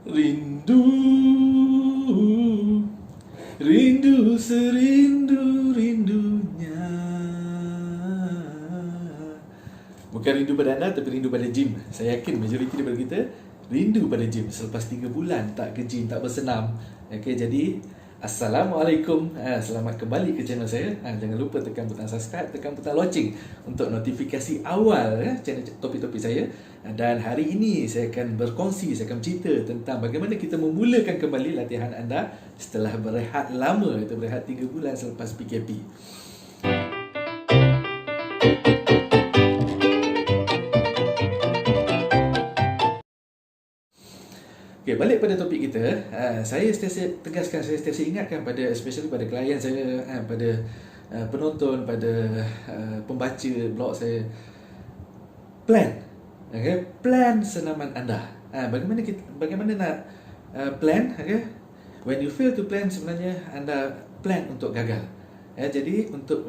Rindu, rindu serindu-rindunya. Bukan rindu pada anda, tapi rindu pada gym. Saya yakin majoriti daripada kita rindu pada gym selepas 3 bulan tak ke gym, tak bersenam. Okay, jadi Assalamualaikum, selamat kembali ke channel saya. Jangan lupa tekan butang subscribe, tekan butang loceng untuk notifikasi awal channel topik-topik saya. Dan hari ini saya akan berkongsi, saya akan cerita tentang bagaimana kita memulakan kembali latihan anda setelah berehat lama, itu berehat 3 bulan selepas PKP. Okay, balik pada topik kita. Saya sentiasa tegaskan, saya sentiasa ingatkan pada, especially pada klien saya, pada penonton, pada pembaca blog saya, plan. Okay? Plan senaman anda. Bagaimana nak plan? Okay? When you fail to plan, sebenarnya anda plan untuk gagal. Jadi untuk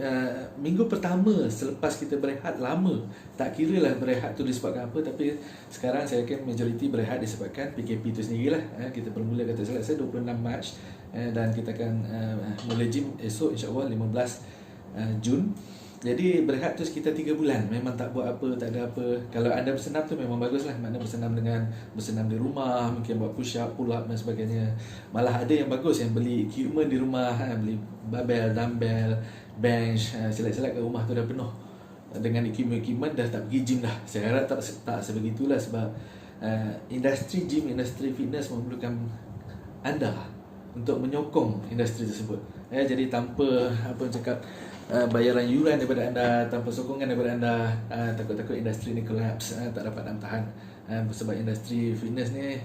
minggu pertama selepas kita berehat lama, tak kira lah berehat tu disebabkan apa, tapi sekarang saya akan majoriti berehat disebabkan PKP tu sendirilah. Kita bermula, kata saya 26 Mac, dan kita akan mula gym esok insyaAllah 15 Jun. Jadi berehat tu sekitar 3 bulan, memang tak buat apa, tak ada apa. Kalau anda bersenam tu memang bagus lah, maknanya bersenam di rumah, mungkin buat push up, pull up dan sebagainya. Malah ada yang bagus yang beli equipment di rumah, beli barbell, dumbbell, bench, silat-silat kat rumah tu dah penuh dengan equipment, dah tak pergi gym dah. Saya harap tak sebegitulah, sebab industri gym, industri fitness memerlukan anda untuk menyokong industri tersebut. Jadi tanpa apa cakap, bayaran yuran daripada anda, tanpa sokongan daripada anda, takut-takut industri ni collapse, tak dapat nak tahan. Sebab industri fitness ni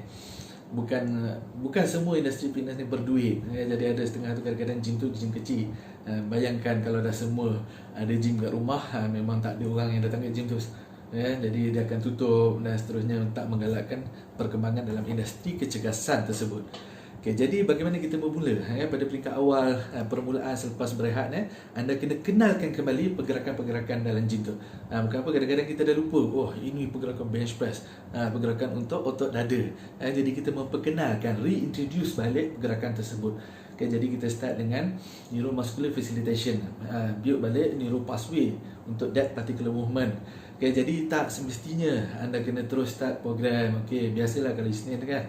bukan semua industri fitness ni berduit. Jadi ada setengah tu kadang-kadang gym tu gym kecil. Bayangkan kalau dah semua ada gym kat rumah, memang tak ada orang yang datang ke gym tu. Jadi dia akan tutup dan seterusnya, tak menggalakkan perkembangan dalam industri kecergasan tersebut. Okay, jadi bagaimana kita bermula? Pada peringkat awal permulaan selepas berehat, anda kena kenalkan kembali pergerakan-pergerakan dalam gym tu. Bukan apa, kadang-kadang kita dah lupa, oh ini pergerakan bench press, pergerakan untuk otot dada. Jadi kita memperkenalkan, reintroduce balik pergerakan tersebut. Okay, jadi kita start dengan neuromuscular facilitation, build balik neuro pathway untuk that particular movement. Okay, jadi tak semestinya anda kena terus start program. Okay, biasalah kalau Isnin kan,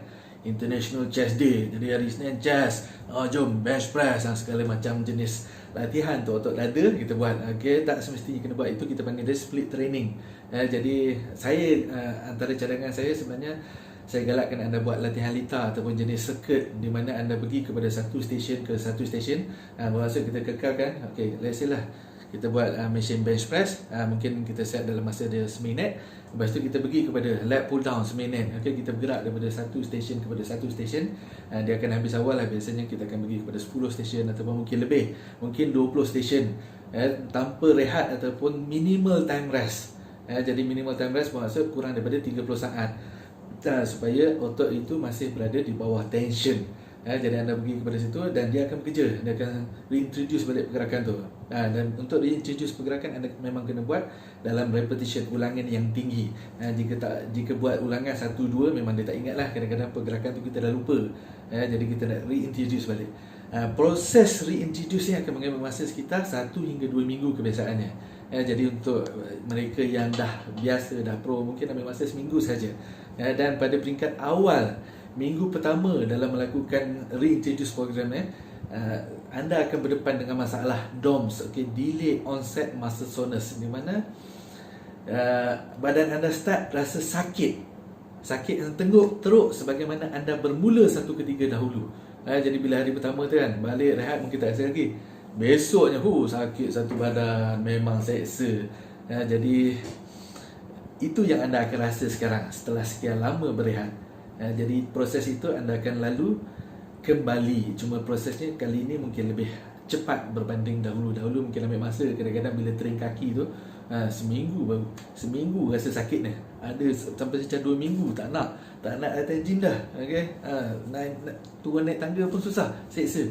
International Chest Day, jadi hari Isnin chest, jom bench press, segala macam jenis latihan tu otot dada kita buat. Okay, tak semestinya kena buat itu, kita panggil dia split training. Jadi saya, antara cadangan saya sebenarnya, saya galakkan anda buat latihan lita ataupun jenis circuit, di mana anda pergi kepada satu stesen ke satu stesen. Bermaksud kita kekalkan, okay, let's say lah kita buat machine bench press, mungkin kita set dalam masa dia seminit. Lepas tu kita pergi kepada lat pull down seminit. Okay, kita bergerak daripada satu stesen kepada satu stesen. Dia akan habis awal lah, biasanya kita akan pergi kepada 10 stesen ataupun mungkin lebih, mungkin 20 stesen, tanpa rehat ataupun minimal time rest. Jadi minimal time rest bermaksud kurang daripada 30 saat, supaya otot itu masih berada di bawah tension. Jadi anda pergi kepada situ dan dia akan bekerja, dia akan reintroduce balik pergerakan tu. Dan untuk reintroduce pergerakan, anda memang kena buat dalam repetition, ulangan yang tinggi. Jika buat ulangan 1-2 memang dia tak ingat lah, kadang-kadang pergerakan tu kita dah lupa. Jadi kita nak reintroduce balik. Proses reintroduce ni akan mengambil masa sekitar 1 hingga 2 minggu kebiasaannya. Jadi untuk mereka yang dah biasa, dah pro, mungkin ambil masa seminggu saja. Dan pada peringkat awal, minggu pertama dalam melakukan reintroduce program, anda akan berdepan dengan masalah DOMS, okay, Delayed Onset Muscle Soreness, di mana badan anda start rasa sakit yang tengguk teruk, sebagaimana anda bermula satu ketiga dahulu. Jadi bila hari pertama tu kan, balik rehat mungkin tak rasa lagi, besoknya sakit satu badan, memang seksa. Jadi itu yang anda akan rasa sekarang setelah sekian lama berehat. Jadi proses itu anda akan lalu kembali, cuma prosesnya kali ini mungkin lebih cepat berbanding dahulu. Dahulu mungkin ambil masa, kadang-kadang bila train kaki tu seminggu rasa sakit ni. Ada sampai macam 2 minggu tak nak datang gym dah. Okay? Turun naik tangga pun susah, seksa.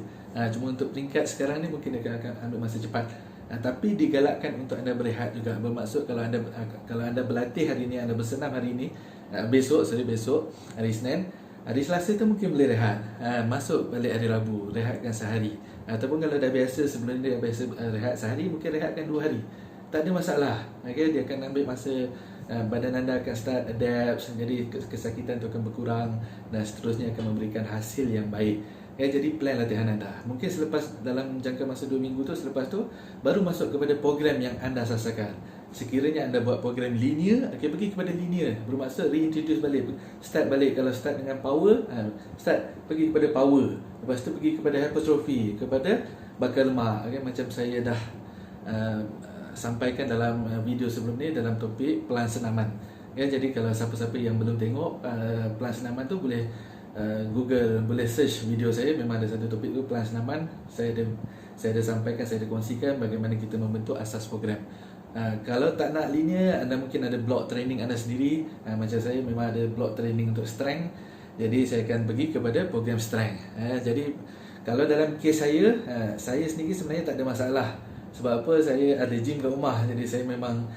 Cuma untuk peringkat sekarang ni mungkin akan ambil masa cepat. Tapi digalakkan untuk anda berehat juga. Bermaksud kalau anda berlatih hari ini, anda bersenam hari ini, besok hari Isnin, Hari Selasa tu mungkin boleh rehat, masuk balik hari Rabu, rehatkan sehari. Ataupun kalau dah biasa, sebelum dia biasa rehat sehari, mungkin rehatkan 2 hari. Tak ada masalah. Okay? Dia akan ambil masa, badan anda akan start adapt, jadi kesakitan tu akan berkurang dan seterusnya akan memberikan hasil yang baik. Jadi plan latihan anda. Mungkin selepas dalam jangka masa 2 minggu tu, selepas tu baru masuk kepada program yang anda sasakan. Sekiranya anda buat program linear, pergi kepada linear. Bermaksud reintroduce balik, start balik. Kalau start dengan power, pergi kepada power. Lepas tu pergi kepada hypertrophy, kepada bakar lemak. Macam saya dah sampaikan dalam video sebelum ni, dalam topik pelan senaman. Jadi kalau siapa-siapa yang belum tengok pelan senaman tu, boleh Google, boleh search video saya. Memang ada satu topik tu, pelan senaman. Saya ada sampaikan, saya ada kongsikan bagaimana kita membentuk asas program. Kalau tak nak linear, anda mungkin ada block training anda sendiri. Macam saya memang ada block training untuk strength. Jadi saya akan pergi kepada program strength. Jadi kalau dalam kes saya sendiri sebenarnya tak ada masalah. Sebab apa? Saya ada gym kat rumah. Jadi saya memang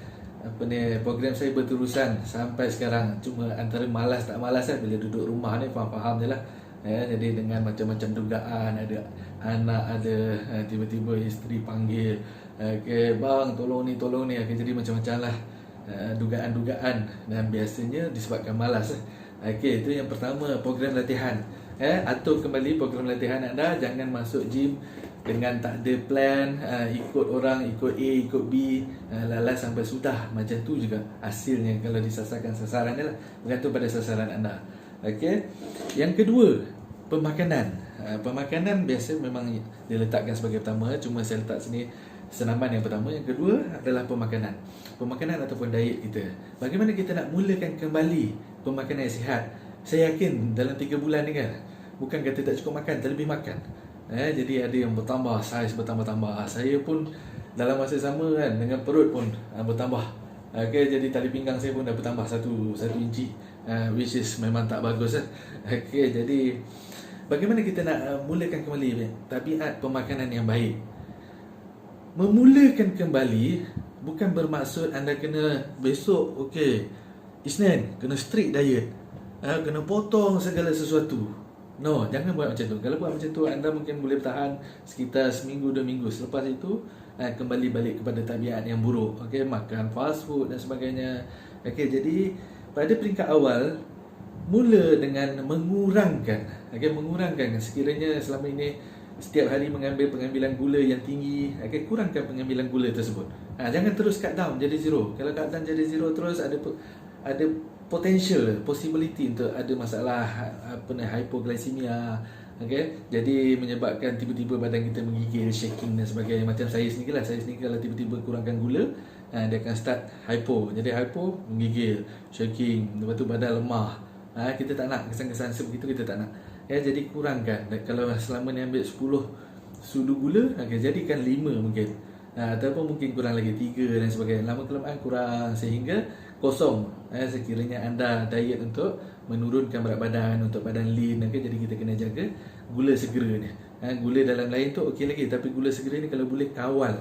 program saya berterusan sampai sekarang. Cuma antara malas tak malas bila duduk rumah ni, faham je lah. Jadi dengan macam-macam dugaan, ada anak, ada tiba-tiba isteri panggil, bang tolong ni. Jadi macam-macam lah dugaan-dugaan, dan biasanya disebabkan malas. Itu yang pertama, program latihan. Atur kembali program latihan anda. Jangan masuk gym dengan tak ada plan, ikut orang, ikut A, ikut B, lalas sampai sudah. Macam tu juga hasilnya kalau disasarkan sasarannya lah, bergantung pada sasaran anda. Yang kedua, pemakanan. Pemakanan biasa memang diletakkan sebagai pertama, cuma saya letak sini senaman yang pertama. Yang kedua adalah pemakanan. Pemakanan ataupun diet kita. Bagaimana kita nak mulakan kembali pemakanan yang sihat? Saya yakin dalam 3 bulan ni kan, bukan kata tak cukup makan, terlebih makan. Jadi ada yang bertambah, saiz bertambah-tambah. Saya pun dalam masa sama kan, dengan perut pun bertambah. Jadi tali pinggang saya pun dah bertambah 1 inci, which is memang tak bagus. Jadi bagaimana kita nak mulakan kembali tabiat pemakanan yang baik? Memulakan kembali bukan bermaksud anda kena besok Isnin kena strict diet, kena potong segala sesuatu. No, jangan buat macam tu. Kalau buat macam tu, anda mungkin boleh bertahan sekitar seminggu 2 minggu. Selepas itu kembali balik kepada tabiat yang buruk. Makan fast food dan sebagainya. Jadi pada peringkat awal, mula dengan mengurangkan. Mengurangkan sekiranya selama ini setiap hari mengambil pengambilan gula yang tinggi, kurangkan pengambilan gula tersebut. Jangan terus cut down jadi zero. Kalau cut down jadi zero terus, ada possibility untuk ada masalah hypoglycemia. Jadi menyebabkan tiba-tiba badan kita menggigil, shaking dan sebagainya. Macam saya sendiri lah. Saya sendiri kalau tiba-tiba kurangkan gula, dia akan start hypo. Jadi hypo, menggigil, shaking, lepas tu badan lemah. Kita tak nak kesan-kesan sebegitu, kita tak nak. Jadi kurangkan. Kalau selama ni ambil 10 sudu gula, jadikan 5 mungkin. Ataupun mungkin kurang lagi 3 dan sebagainya. Lama-kelamaan kurang sehingga kosong. Sekiranya anda diet untuk menurunkan berat badan, untuk badan lean, jadi kita kena jaga gula segera ni. Gula dalam lain tu okey lagi, tapi gula segera ni kalau boleh kawal.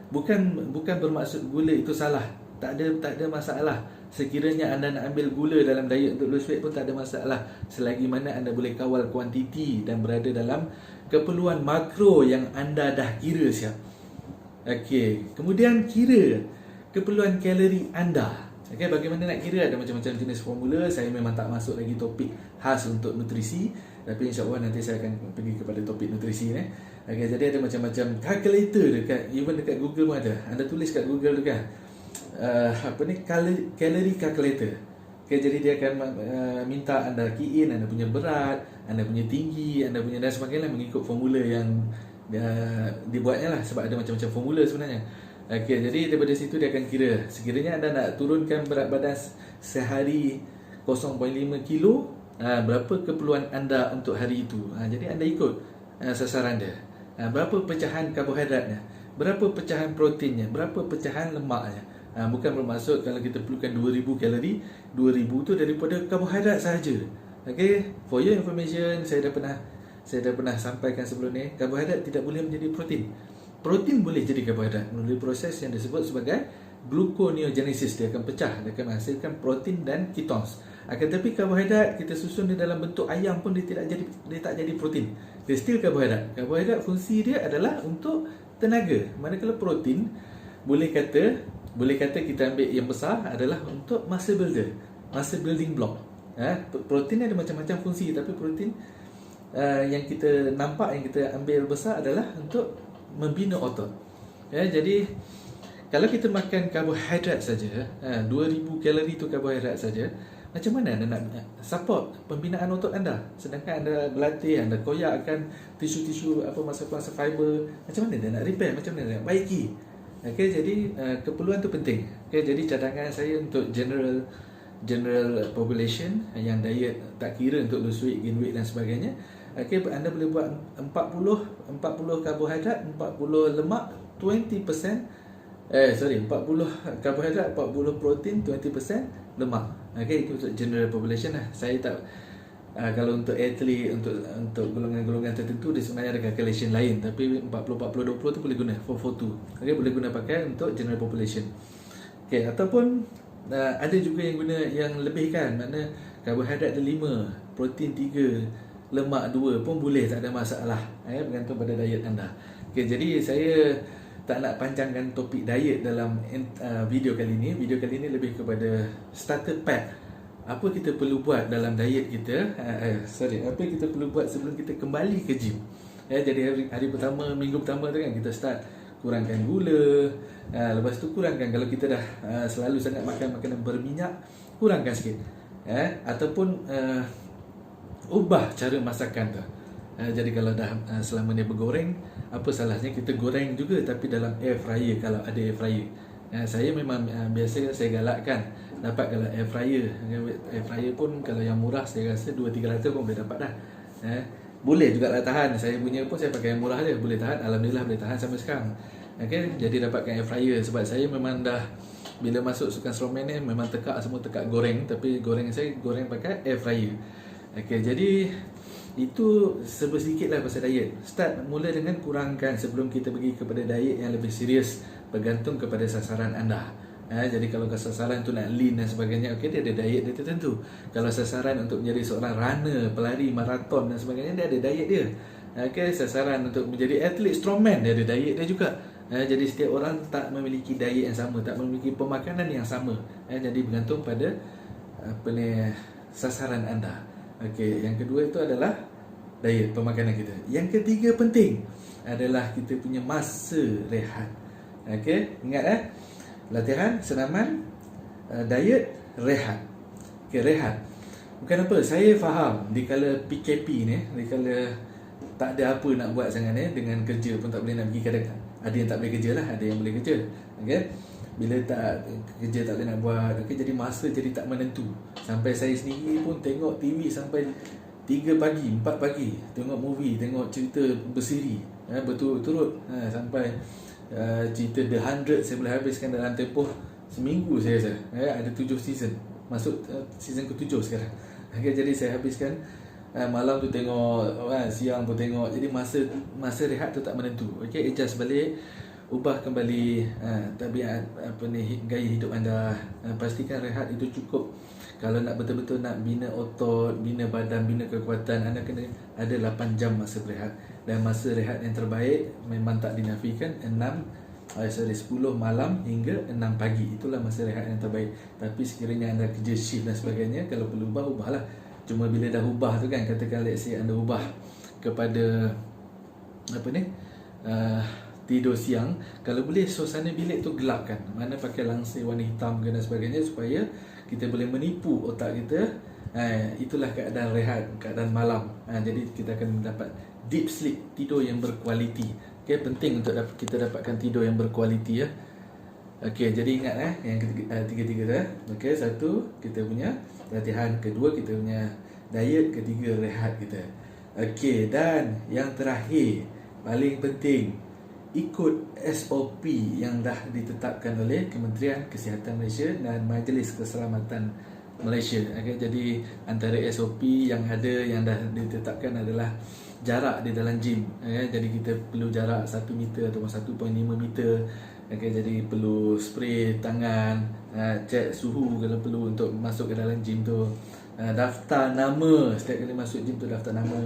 Bukan bermaksud gula itu salah. Tak ada masalah. Sekiranya anda nak ambil gula dalam diet untuk lose weight pun tak ada masalah, selagi mana anda boleh kawal kuantiti dan berada dalam keperluan makro yang anda dah kira siap. Kemudian kira keperluan kalori anda. Bagaimana nak kira? Ada macam-macam jenis formula. Saya memang tak masuk lagi topik khas untuk nutrisi, tapi insya-Allah nanti saya akan pergi kepada topik nutrisi ni. Jadi ada macam-macam calculator dekat Google pun ada. Anda tulis kat Google tu kan, calorie calculator. Jadi dia akan minta anda key in anda punya berat, anda punya tinggi, anda punya dan sebagainya, mengikut formula yang dibuatnya lah. Sebab ada macam-macam formula sebenarnya. Jadi daripada situ dia akan kira. Sekiranya anda nak turunkan berat badan sehari 0.5 kilo, berapa keperluan anda untuk hari itu. Jadi anda ikut sasaran dia. Berapa pecahan karbohidratnya, berapa pecahan proteinnya, berapa pecahan lemaknya. Bukan bermaksud kalau kita perlukan 2000 kalori, 2000 tu daripada karbohidrat sahaja. For your information, saya dah pernah sampaikan sebelum ni, karbohidrat tidak boleh menjadi protein. Protein boleh jadi karbohidrat melalui proses yang disebut sebagai gluconeogenesis. Dia akan pecah, dia akan menghasilkan protein dan ketones. Akan tetapi karbohidrat kita susun dia dalam bentuk ayam pun dia tak jadi protein. Dia still karbohidrat. Karbohidrat fungsi dia adalah untuk tenaga. Manakala protein boleh kata kita ambil yang besar adalah untuk muscle builder, muscle building block. Protein ada macam-macam fungsi, tapi protein yang kita nampak, yang kita ambil besar adalah untuk membina otot. Jadi kalau kita makan karbohidrat saja, 2000 kalori tu karbohidrat saja, macam mana anda nak support pembinaan otot anda? Sedangkan anda berlatih, anda koyakkan tisu-tisu masa-masa fiber, macam mana anda nak repair, macam mana anda nak baiki? Jadi keperluan tu penting. Jadi cadangan saya untuk general population yang diet tak kira untuk lose weight, gain weight dan sebagainya, anda boleh buat 40 karbohidrat, 40 lemak, 20% 40 karbohidrat, 40 protein, 20% lemak. Itu untuk general population lah. Saya tak kalau untuk atlet, untuk golongan-golongan tertentu dia sebenarnya ada calculation lain, tapi 40-40-20 tu boleh guna 442. Boleh guna pakai untuk general population. Ataupun ada juga yang guna yang lebih kan, makna karbohidrat ada 5, protein 3, lemak 2 pun boleh, tak ada masalah. Bergantung pada diet anda. Jadi saya tak nak panjangkan topik diet dalam video kali ini. Video kali ini lebih kepada starter pack. Apa kita perlu buat dalam diet kita, apa kita perlu buat sebelum kita kembali ke gym. Jadi hari pertama, minggu pertama tu kan, kita start kurangkan gula. Lepas tu kurangkan, kalau kita dah selalu sangat makan makanan berminyak, kurangkan sikit. Ataupun ubah cara masakan tu. Jadi kalau dah selama ni bergoreng, apa salahnya kita goreng juga tapi dalam air fryer kalau ada air fryer. Saya memang biasa saya galakkan dapat kalau air fryer. Air fryer pun kalau yang murah saya rasa 2-300 pun boleh dapat dah. Boleh juga lah tahan. Saya punya pun saya pakai yang murah je, boleh tahan. Alhamdulillah boleh tahan sampai sekarang. Jadi dapatkan air fryer sebab saya memang dah bila masuk sukan strongman ni memang semua tekak goreng, tapi goreng saya goreng pakai air fryer. Jadi itu sedikit lah pasal diet. Start mula dengan kurangkan sebelum kita pergi kepada diet yang lebih serius, bergantung kepada sasaran anda. Jadi kalau sasaran tu nak lean dan sebagainya, dia ada diet dia tertentu. Kalau sasaran untuk menjadi seorang runner, pelari maraton dan sebagainya, dia ada diet dia. Sasaran untuk menjadi atlet strongman, dia ada diet dia juga. Jadi setiap orang tak memiliki diet yang sama, tak memiliki pemakanan yang sama. Jadi bergantung pada sasaran anda. Yang kedua itu adalah diet, pemakanan kita. Yang ketiga penting adalah kita punya masa rehat. Ingat latihan, senaman, diet, rehat. Rehat. Bukan apa, saya faham dikala PKP ni, dikala tak ada apa nak buat sangat ni, dengan kerja pun tak boleh nak pergi kadang. Ada yang tak boleh kerja lah, ada yang boleh kerja. Bila tak kerja tak boleh nak buat, jadi masa jadi tak menentu. Sampai saya sendiri pun tengok TV sampai 3 pagi, 4 pagi, tengok movie, tengok cerita bersiri, berturut-turut, sampai cerita The 100 saya boleh habiskan dalam tempoh seminggu saya rasa. Ada 7 season, masuk season ke-7 sekarang. Jadi saya habiskan malam tu tengok, siang pun tengok. Jadi masa rehat tu tak menentu. Adjust balik, ubah kembali tabiat gaya hidup anda. Pastikan rehat itu cukup. Kalau nak betul-betul nak bina otot, bina badan, bina kekuatan, anda kena ada 8 jam masa berehat. Dan masa rehat yang terbaik memang tak dinafikan 10 malam hingga 6 pagi. Itulah masa rehat yang terbaik. Tapi sekiranya anda kerja shift dan sebagainya, kalau perlu ubahlah. Cuma bila dah ubah tu kan, katakan let's say anda ubah kepada tidur siang, kalau boleh suasana bilik tu gelapkan. Mana pakai langsir warna hitam dan sebagainya, supaya kita boleh menipu otak kita. Itulah keadaan rehat, keadaan malam. Jadi kita akan mendapat deep sleep, tidur yang berkualiti. Penting untuk kita dapatkan tidur yang berkualiti ya. Jadi ingat yang tiga-tiga tu. Satu, kita punya latihan. Kedua, kita punya diet. Ketiga, rehat kita. Dan yang terakhir, paling penting, ikut SOP yang dah ditetapkan oleh Kementerian Kesihatan Malaysia dan Majlis Keselamatan Malaysia. Jadi antara SOP yang ada, yang dah ditetapkan adalah jarak di dalam gym. Jadi kita perlu jarak 1 meter atau 1.5 meter. Jadi perlu spray tangan, cek suhu kalau perlu untuk masuk ke dalam gym tu. daftar nama. Setiap kali masuk gym tu daftar nama,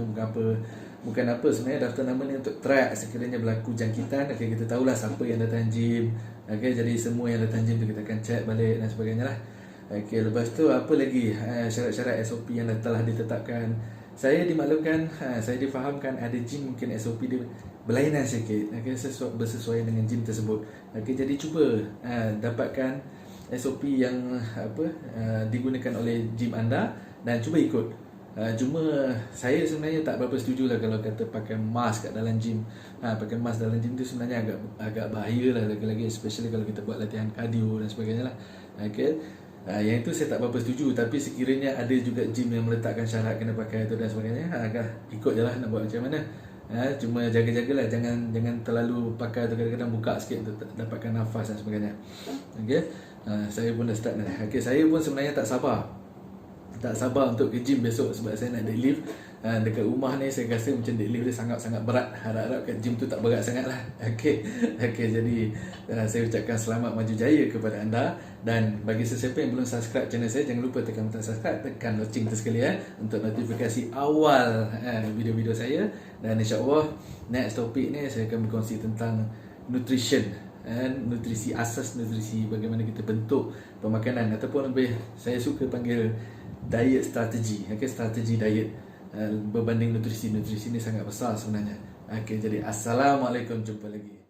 bukan apa sebenarnya, daftar nama ni untuk track sekiranya berlaku jangkitan. Okay, kita tahulah siapa yang datang gym. Okay, jadi semua yang datang gym tu kita akan check balik dan sebagainya lah. Okay, lepas tu apa lagi syarat-syarat SOP yang telah ditetapkan. Saya dimaklumkan, saya difahamkan ada gym mungkin SOP dia berlainan sikit, okay, bersesuaian dengan gym tersebut. Okay, jadi cuba dapatkan SOP yang digunakan oleh gym anda dan cuba ikut. Cuma saya sebenarnya tak berapa setuju lah kalau kata pakai mask kat dalam gym. Pakai mask dalam gym tu sebenarnya agak bahaya lah, lagi-lagi especially kalau kita buat latihan cardio dan sebagainya lah. Okay. Yang itu saya tak berapa setuju. Tapi sekiranya ada juga gym yang meletakkan syarat kena pakai itu dan sebagainya, ikut je lah nak buat macam mana. Cuma jaga-jagalah, jangan terlalu pakai tu, kadang-kadang buka sikit untuk dapatkan nafas dan sebagainya. Okay. Saya pun dah start dah. Okay, saya pun sebenarnya tak sabar untuk ke gym besok sebab saya nak deadlift. Dekat rumah ni saya rasa macam deadlift dia sangat-sangat berat. Harap-harap kat gym tu tak berat sangat lah. Okay, jadi saya ucapkan selamat maju jaya kepada anda. Dan bagi sesiapa yang belum subscribe channel saya, jangan lupa tekan butang subscribe, tekan lonceng tu sekali untuk notifikasi awal video-video saya. Dan insyaAllah next topik ni saya akan berkongsi tentang nutrition, nutrisi, asas nutrisi, bagaimana kita bentuk pemakanan, ataupun lebih saya suka panggil diet strategi. Okay, strategi diet berbanding nutrisi ni sangat besar sebenarnya. Okay, jadi assalamualaikum, jumpa lagi.